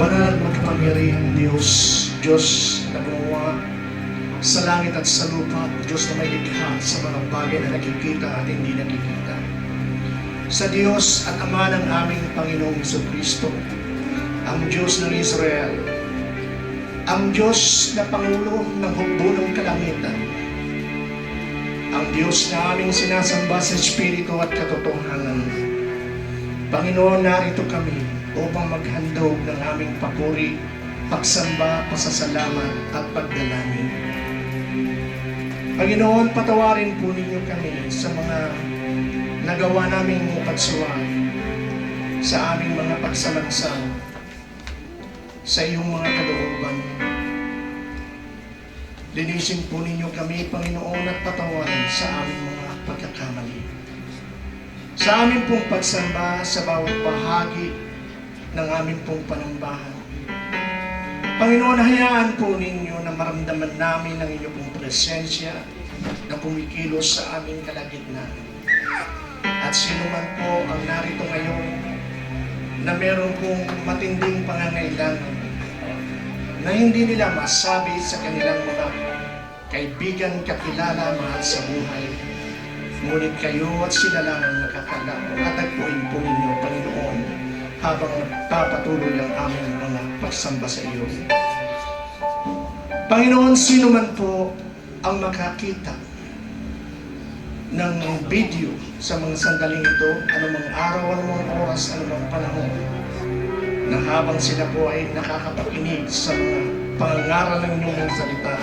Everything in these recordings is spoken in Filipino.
Banal at makapangyarihang Diyos, Diyos na gumawa sa langit at sa lupa, Diyos na may likha sa mga bagay na nakikita at hindi nakikita. Sa Diyos at Ama ng aming Panginoong Jesucristo, ang Diyos ng Israel, ang Diyos na Pangulo ng hukbo ng kalangitan, ang Diyos na aming sinasamba sa Espiritu at katotohanan. Panginoon, narito kami upang maghandog ng aming papuri, pagsamba, pasasalamat at pagdalangin. Panginoon, patawarin po ninyo kami sa mga nagawa naming patsuhan, sa aming mga pagsalangsang, sa iyong mga kalooban. Linisin po ninyo kami, Panginoon, at patawarin sa aming mga pagkakamali. Sa aming pong pagsamba sa bawat bahagi ng aming pong panambahan. Panginoon, hayaan po ninyo na maramdaman namin ang inyong pong presensya na kumikilos sa aming kalagitnaan. At sino man po ang narito ngayon na meron pong matinding pangangailangan na hindi nila masabi sa kanilang mga kaibigan, kakilala, mahal sa buhay. Ngunit kayo at sila lang ang nakakalaman at tagpuin po ninyo, Panginoon, habang nagpapatuloy ang aming mga pagsamba sa iyo. Panginoon, sino man po ang makakita ng video sa mga sandaling ito, anumang araw, anumang oras, anumang panahon, na habang sila po ay nakakapakinig sa mga pangangaral ng inyong salita,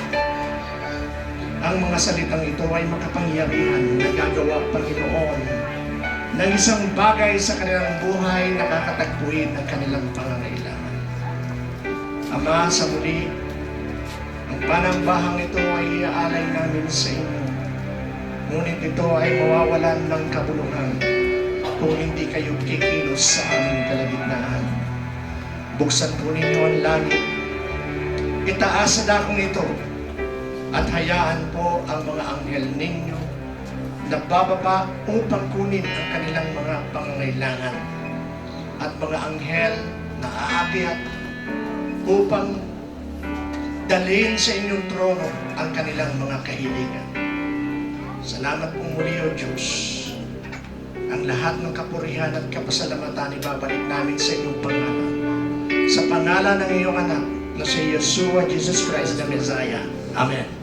ang mga salitang ito ay makapangyarihan na gagawa, Panginoon, ng isang bagay sa kanilang buhay na kakatagpuin ang kanilang pangangailangan. Ama, sa muli, ang panambahang ito ay iaalay namin sa inyo. Ngunit ito ay mawawalan ng kabuluhan kung hindi kayo kikilos sa aming kalagitnaan. Buksan po ninyo ang langit, itaas sa dakong ito, at hayaan po ang mga anghel ninyo na bababa upang kunin ang kanilang mga pangangailangan, at mga anghel na aakyat upang dalhin sa inyong trono ang kanilang mga kahilingan. Salamat pong muli, O Diyos. Ang lahat ng kapurihan at kapasalamatan ibabalik namin sa inyong pangalan. Sa pangalan ng iyong anak na si Yeshua Jesus Christ na Messiah. Amen.